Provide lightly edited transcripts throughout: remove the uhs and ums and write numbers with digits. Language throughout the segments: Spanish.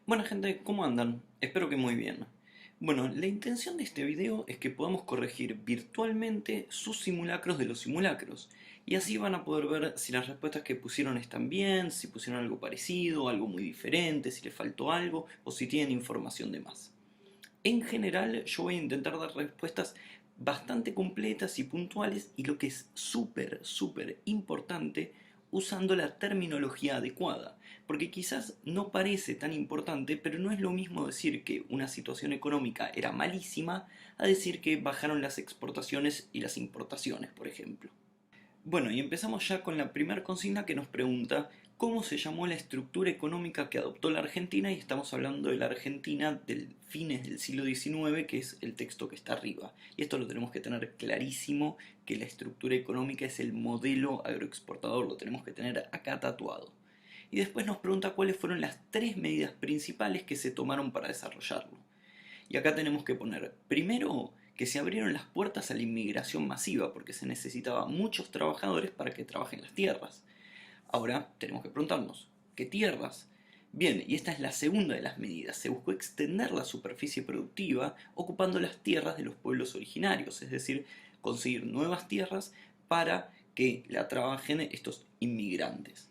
Bueno gente, ¿cómo andan? Espero que muy bien. Bueno, la intención de este video es que podamos corregir virtualmente sus simulacros de los simulacros. Y así van a poder ver si las respuestas que pusieron están bien, si pusieron algo parecido, algo muy diferente, si les faltó algo o si tienen información de más. En general, yo voy a intentar dar respuestas bastante completas y puntuales y lo que es súper importante, usando la terminología adecuada. Porque quizás no parece tan importante, pero no es lo mismo decir que una situación económica era malísima a decir que bajaron las exportaciones y las importaciones, por ejemplo. Bueno, y empezamos ya con la primera consigna que nos pregunta cómo se llamó la estructura económica que adoptó la Argentina, y estamos hablando de la Argentina del fines del siglo XIX, que es el texto que está arriba. Y esto lo tenemos que tener clarísimo, que la estructura económica es el modelo agroexportador, lo tenemos que tener acá tatuado. Y después nos pregunta cuáles fueron las tres medidas principales que se tomaron para desarrollarlo. Y acá tenemos que poner, primero, que se abrieron las puertas a la inmigración masiva, porque se necesitaba muchos trabajadores para que trabajen las tierras. Ahora tenemos que preguntarnos, ¿qué tierras? Bien, y esta es la segunda de las medidas. Se buscó extender la superficie productiva ocupando las tierras de los pueblos originarios, es decir, conseguir nuevas tierras para que la trabajen estos inmigrantes.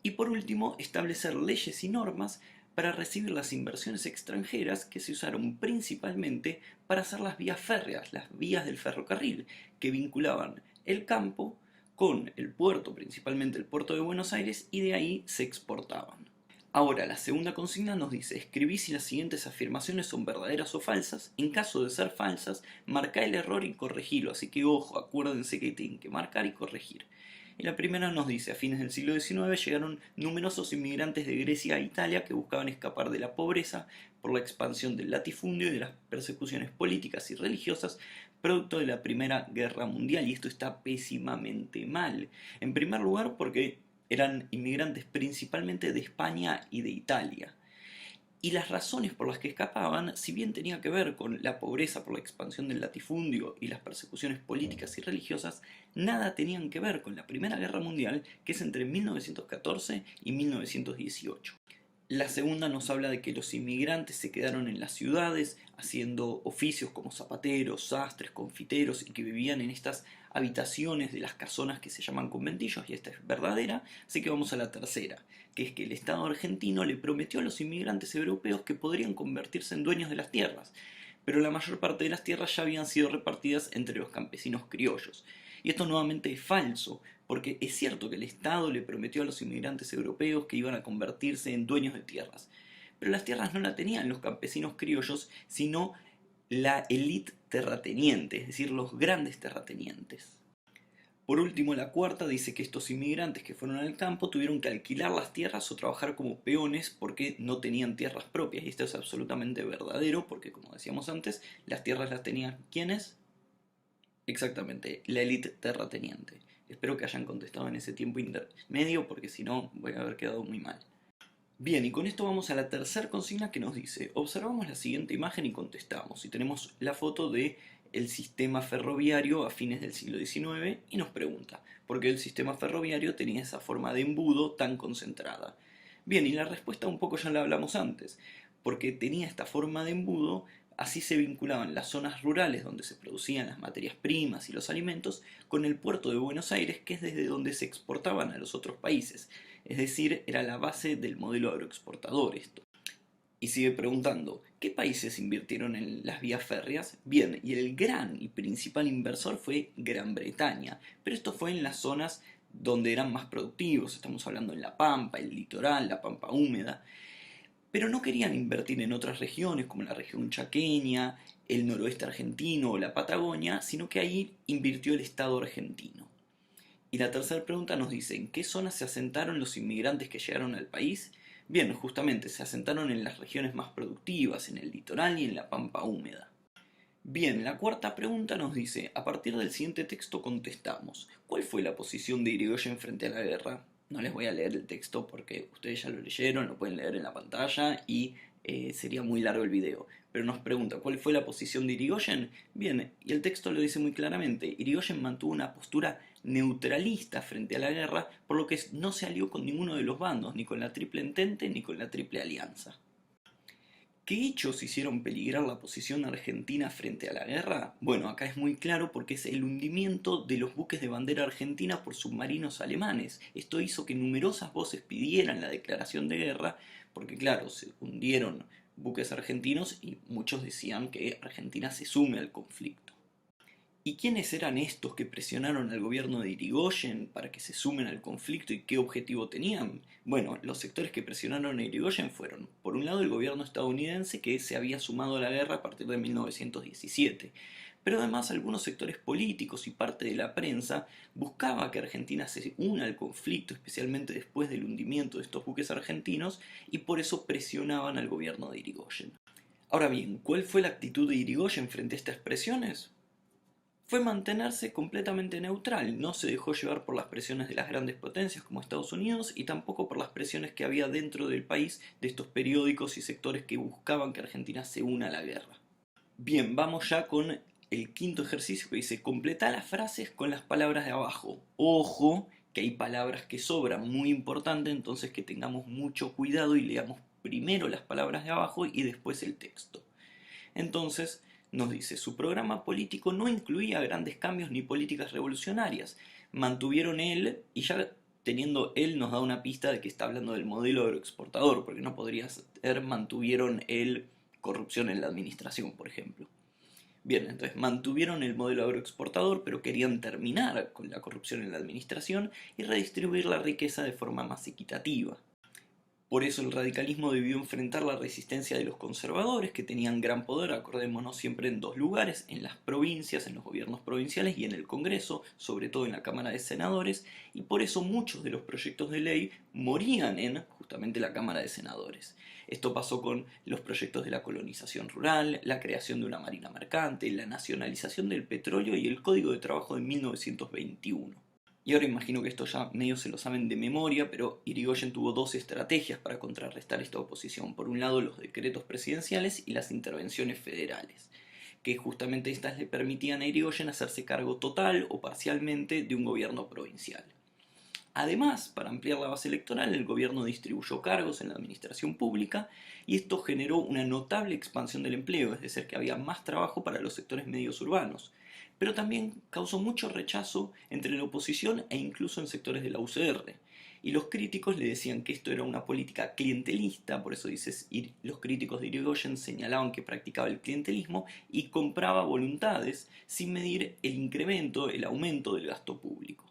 Y por último, establecer leyes y normas para recibir las inversiones extranjeras que se usaron principalmente para hacer las vías férreas, las vías del ferrocarril, que vinculaban el campo con el puerto, principalmente el puerto de Buenos Aires, y de ahí se exportaban. Ahora, la segunda consigna nos dice, escribí si las siguientes afirmaciones son verdaderas o falsas. En caso de ser falsas, marca el error y corregilo. Así que ojo, acuérdense que tienen que marcar y corregir. Y la primera nos dice, a fines del siglo XIX llegaron numerosos inmigrantes de Grecia a Italia que buscaban escapar de la pobreza por la expansión del latifundio y de las persecuciones políticas y religiosas producto de la Primera Guerra Mundial. Y esto está pésimamente mal. En primer lugar porque eran inmigrantes principalmente de España y de Italia. Y las razones por las que escapaban, si bien tenía que ver con la pobreza por la expansión del latifundio y las persecuciones políticas y religiosas, nada tenían que ver con la Primera Guerra Mundial, que es entre 1914 y 1918. La segunda nos habla de que los inmigrantes se quedaron en las ciudades haciendo oficios como zapateros, sastres, confiteros y que vivían en estas habitaciones de las casonas que se llaman conventillos, y esta es verdadera. Así que vamos a la tercera, que es que el Estado argentino le prometió a los inmigrantes europeos que podrían convertirse en dueños de las tierras, pero la mayor parte de las tierras ya habían sido repartidas entre los campesinos criollos. Y esto nuevamente es falso, porque es cierto que el Estado le prometió a los inmigrantes europeos que iban a convertirse en dueños de tierras, pero las tierras no las tenían los campesinos criollos, sino la élite terrateniente, es decir, los grandes terratenientes. Por último, la cuarta dice que estos inmigrantes que fueron al campo tuvieron que alquilar las tierras o trabajar como peones porque no tenían tierras propias. Y esto es absolutamente verdadero porque, como decíamos antes, las tierras las tenían ¿quiénes? Exactamente, la élite terrateniente. Espero que hayan contestado en ese tiempo intermedio porque si no voy a haber quedado muy mal. Bien, y con esto vamos a la tercera consigna que nos dice, observamos la siguiente imagen y contestamos. Y tenemos la foto de el sistema ferroviario a fines del siglo XIX y nos pregunta, ¿por qué el sistema ferroviario tenía esa forma de embudo tan concentrada? Bien, y la respuesta un poco ya la hablamos antes, porque tenía esta forma de embudo, así se vinculaban las zonas rurales donde se producían las materias primas y los alimentos con el puerto de Buenos Aires, que es desde donde se exportaban a los otros países. Es decir, era la base del modelo agroexportador esto. Y sigue preguntando, ¿qué países invirtieron en las vías férreas? Bien, y el gran y principal inversor fue Gran Bretaña, pero esto fue en las zonas donde eran más productivos, estamos hablando en la Pampa, el litoral, la Pampa húmeda, pero no querían invertir en otras regiones como la región chaqueña, el noroeste argentino o la Patagonia, sino que ahí invirtió el Estado argentino. Y la tercera pregunta nos dice, ¿en qué zonas se asentaron los inmigrantes que llegaron al país? Bien, justamente se asentaron en las regiones más productivas, en el litoral y en la pampa húmeda. Bien, la cuarta pregunta nos dice, a partir del siguiente texto contestamos, ¿cuál fue la posición de Irigoyen frente a la guerra? No les voy a leer el texto porque ustedes ya lo leyeron, lo pueden leer en la pantalla y sería muy largo el video. Pero nos pregunta, ¿cuál fue la posición de Irigoyen? Bien, y el texto lo dice muy claramente, Irigoyen mantuvo una postura neutralista frente a la guerra, por lo que no se alió con ninguno de los bandos, ni con la Triple Entente ni con la Triple Alianza. ¿Qué hechos hicieron peligrar la posición argentina frente a la guerra? Bueno, acá es muy claro porque es el hundimiento de los buques de bandera argentina por submarinos alemanes. Esto hizo que numerosas voces pidieran la declaración de guerra porque, claro, se hundieron buques argentinos y muchos decían que Argentina se sume al conflicto. ¿Y quiénes eran estos que presionaron al gobierno de Irigoyen para que se sumen al conflicto y qué objetivo tenían? Bueno, los sectores que presionaron a Irigoyen fueron, por un lado, el gobierno estadounidense que se había sumado a la guerra a partir de 1917, pero además algunos sectores políticos y parte de la prensa buscaba que Argentina se una al conflicto, especialmente después del hundimiento de estos buques argentinos, y por eso presionaban al gobierno de Irigoyen. Ahora bien, ¿cuál fue la actitud de Irigoyen frente a estas presiones? Fue mantenerse completamente neutral, no se dejó llevar por las presiones de las grandes potencias como Estados Unidos y tampoco por las presiones que había dentro del país de estos periódicos y sectores que buscaban que Argentina se una a la guerra. Bien, vamos ya con el quinto ejercicio que dice completa las frases con las palabras de abajo. Ojo, que hay palabras que sobran, muy importante, entonces que tengamos mucho cuidado y leamos primero las palabras de abajo y después el texto. Entonces, nos dice, su programa político no incluía grandes cambios ni políticas revolucionarias. Mantuvieron él, y ya teniendo él nos da una pista de que está hablando del modelo agroexportador, porque no podría ser mantuvieron él corrupción en la administración, por ejemplo. Bien, entonces mantuvieron el modelo agroexportador, pero querían terminar con la corrupción en la administración y redistribuir la riqueza de forma más equitativa. Por eso el radicalismo debió enfrentar la resistencia de los conservadores, que tenían gran poder, acordémonos siempre en dos lugares, en las provincias, en los gobiernos provinciales y en el Congreso, sobre todo en la Cámara de Senadores, y por eso muchos de los proyectos de ley morían en justamente la Cámara de Senadores. Esto pasó con los proyectos de la colonización rural, la creación de una marina mercante, la nacionalización del petróleo y el Código de Trabajo de 1921. Y ahora imagino que esto ya medio se lo saben de memoria, pero Irigoyen tuvo dos estrategias para contrarrestar esta oposición. Por un lado, los decretos presidenciales y las intervenciones federales, que justamente estas le permitían a Irigoyen hacerse cargo total o parcialmente de un gobierno provincial. Además, para ampliar la base electoral, el gobierno distribuyó cargos en la administración pública y esto generó una notable expansión del empleo, es decir, que había más trabajo para los sectores medios urbanos, pero también causó mucho rechazo entre la oposición e incluso en sectores de la UCR. Y los críticos le decían que esto era una política clientelista, por eso dices, los críticos de Irigoyen señalaban que practicaba el clientelismo y compraba voluntades sin medir el incremento, el aumento del gasto público.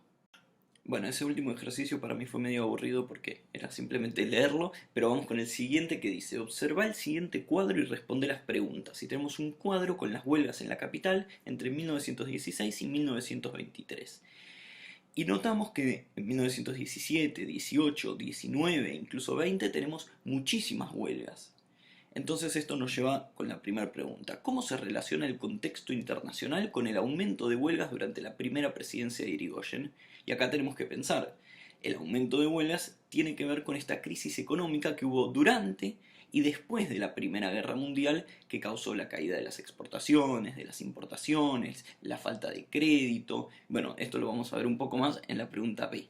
Bueno, ese último ejercicio para mí fue medio aburrido porque era simplemente leerlo, pero vamos con el siguiente que dice, observa el siguiente cuadro y responde las preguntas. Y tenemos un cuadro con las huelgas en la capital entre 1916 y 1923. Y notamos que en 1917, 18, 19 e incluso 20 tenemos muchísimas huelgas. Entonces esto nos lleva con la primera pregunta. ¿Cómo se relaciona el contexto internacional con el aumento de huelgas durante la primera presidencia de Irigoyen? Y acá tenemos que pensar, el aumento de huelgas tiene que ver con esta crisis económica que hubo durante y después de la Primera Guerra Mundial que causó la caída de las exportaciones, de las importaciones, la falta de crédito. Bueno, esto lo vamos a ver un poco más en la pregunta B.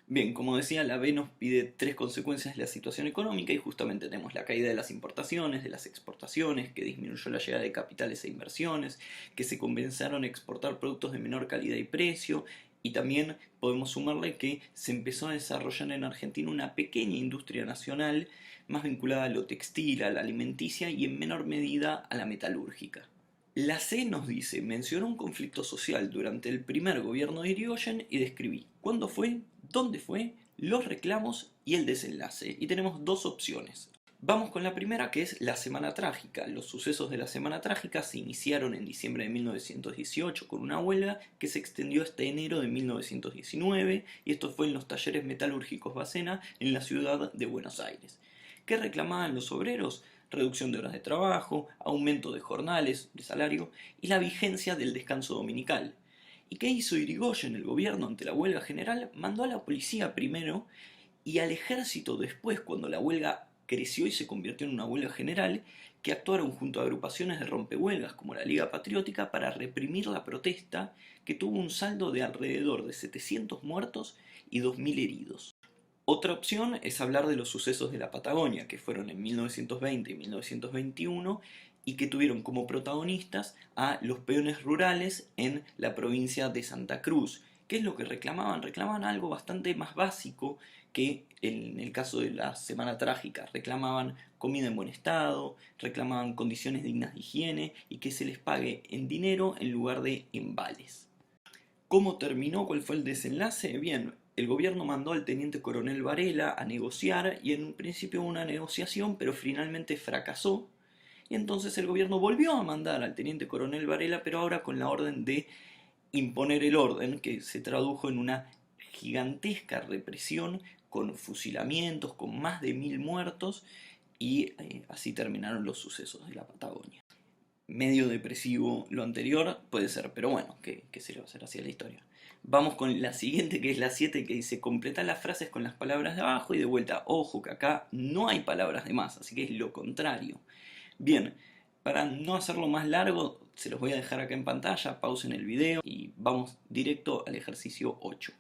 Bien, como decía, la B nos pide tres consecuencias de la situación económica y justamente tenemos la caída de las importaciones, de las exportaciones, que disminuyó la llegada de capitales e inversiones, que se comenzaron a exportar productos de menor calidad y precio, y también podemos sumarle que se empezó a desarrollar en Argentina una pequeña industria nacional más vinculada a lo textil, a la alimenticia y en menor medida a la metalúrgica. La C nos dice, mencionó un conflicto social durante el primer gobierno de Irigoyen y describí cuándo fue, dónde fue, los reclamos y el desenlace. Y tenemos dos opciones. Vamos con la primera, que es la Semana Trágica. Los sucesos de la Semana Trágica se iniciaron en diciembre de 1918 con una huelga que se extendió hasta enero de 1919 y esto fue en los talleres metalúrgicos Bacena en la ciudad de Buenos Aires. ¿Qué reclamaban los obreros? Reducción de horas de trabajo, aumento de jornales, de salario y la vigencia del descanso dominical. ¿Y qué hizo Irigoyen, el gobierno, ante la huelga general? Mandó a la policía primero y al ejército después, cuando la huelga creció y se convirtió en una huelga general, que actuaron junto a agrupaciones de rompehuelgas como la Liga Patriótica para reprimir la protesta, que tuvo un saldo de alrededor de 700 muertos y 2000 heridos. Otra opción es hablar de los sucesos de la Patagonia, que fueron en 1920 y 1921 y que tuvieron como protagonistas a los peones rurales en la provincia de Santa Cruz. ¿Qué es lo que reclamaban? Reclamaban algo bastante más básico que en el caso de la Semana Trágica. Reclamaban comida en buen estado, reclamaban condiciones dignas de higiene y que se les pague en dinero en lugar de en vales. ¿Cómo terminó? ¿Cuál fue el desenlace? Bien, el gobierno mandó al teniente coronel Varela a negociar y en un principio hubo una negociación, pero finalmente fracasó. Y entonces el gobierno volvió a mandar al teniente coronel Varela, pero ahora con la orden de imponer el orden, que se tradujo en una gigantesca represión con fusilamientos, con más de 1000 muertos, y así terminaron los sucesos de la Patagonia. Medio depresivo lo anterior, puede ser, pero bueno, ¿qué se le va a hacer así a la historia? Vamos con la siguiente, que es la 7, que dice completa las frases con las palabras de abajo y de vuelta. Ojo, que acá no hay palabras de más, así que es lo contrario. Bien, para no hacerlo más largo, se los voy a dejar acá en pantalla, pausen el video y vamos directo al ejercicio 8.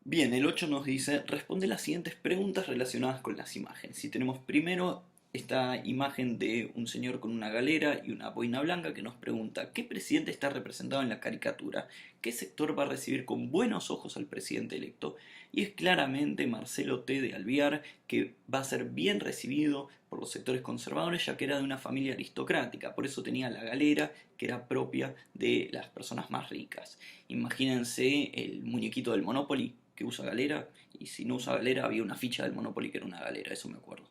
Bien, el 8 nos dice, responde las siguientes preguntas relacionadas con las imágenes. Si tenemos primero esta imagen de un señor con una galera y una boina blanca que nos pregunta, ¿qué presidente está representado en la caricatura? ¿Qué sector va a recibir con buenos ojos al presidente electo? Y es claramente Marcelo T. de Alvear, que va a ser bien recibido por los sectores conservadores, ya que era de una familia aristocrática, por eso tenía la galera, que era propia de las personas más ricas. Imagínense el muñequito del Monopoly, que usa galera, y si no usa galera había una ficha del Monopoly que era una galera, eso me acuerdo.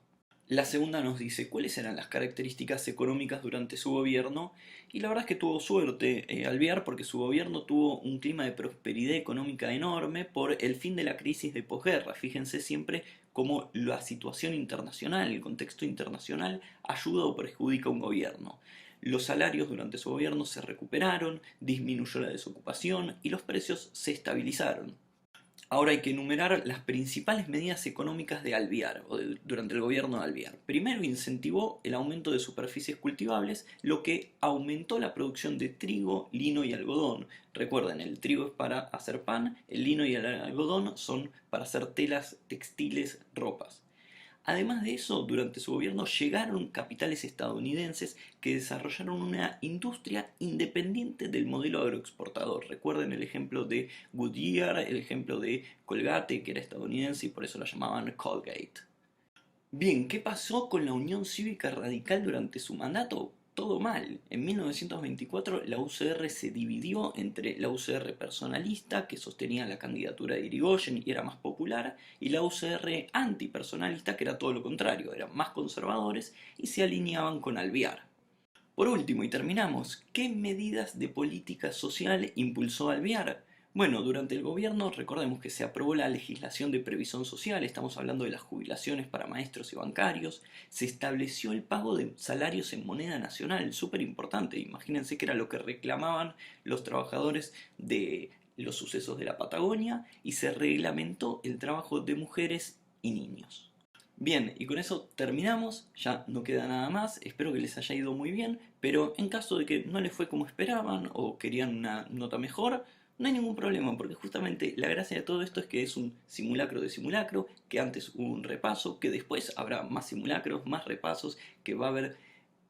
La segunda nos dice cuáles eran las características económicas durante su gobierno, y la verdad es que tuvo suerte Alvear, porque su gobierno tuvo un clima de prosperidad económica enorme por el fin de la crisis de posguerra. Fíjense siempre cómo la situación internacional, el contexto internacional ayuda o perjudica a un gobierno. Los salarios durante su gobierno se recuperaron, disminuyó la desocupación y los precios se estabilizaron. Ahora hay que enumerar las principales medidas económicas de Alvear, durante el gobierno de Alvear. Primero, incentivó el aumento de superficies cultivables, lo que aumentó la producción de trigo, lino y algodón. Recuerden, el trigo es para hacer pan, el lino y el algodón son para hacer telas, textiles, ropas. Además de eso, durante su gobierno llegaron capitales estadounidenses que desarrollaron una industria independiente del modelo agroexportador. Recuerden el ejemplo de Goodyear, el ejemplo de Colgate, que era estadounidense y por eso la llamaban Colgate. Bien, ¿qué pasó con la Unión Cívica Radical durante su mandato? Todo mal. En 1924 la UCR se dividió entre la UCR personalista, que sostenía la candidatura de Irigoyen y era más popular, y la UCR antipersonalista, que era todo lo contrario, eran más conservadores y se alineaban con Alvear. Por último, y terminamos, ¿qué medidas de política social impulsó Alvear? Bueno, durante el gobierno recordemos que se aprobó la legislación de previsión social, estamos hablando de las jubilaciones para maestros y bancarios, se estableció el pago de salarios en moneda nacional, súper importante, imagínense que era lo que reclamaban los trabajadores de los sucesos de la Patagonia y se reglamentó el trabajo de mujeres y niños. Bien, y con eso terminamos, ya no queda nada más, espero que les haya ido muy bien, pero en caso de que no les fue como esperaban o querían una nota mejor, no hay ningún problema, porque justamente la gracia de todo esto es que es un simulacro de simulacro, que antes hubo un repaso, que después habrá más simulacros, más repasos, que va a haber,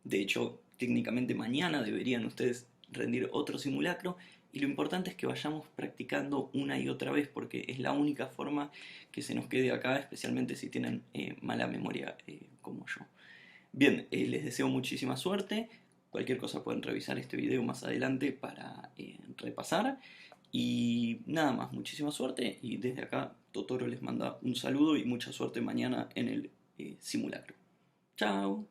de hecho, técnicamente mañana deberían ustedes rendir otro simulacro, y lo importante es que vayamos practicando una y otra vez, porque es la única forma que se nos quede acá, especialmente si tienen mala memoria como yo. Bien, les deseo muchísima suerte. Cualquier cosa pueden revisar este video más adelante para repasar. Y nada más, muchísima suerte. Y desde acá, Totoro les manda un saludo y mucha suerte mañana en el simulacro. Chao.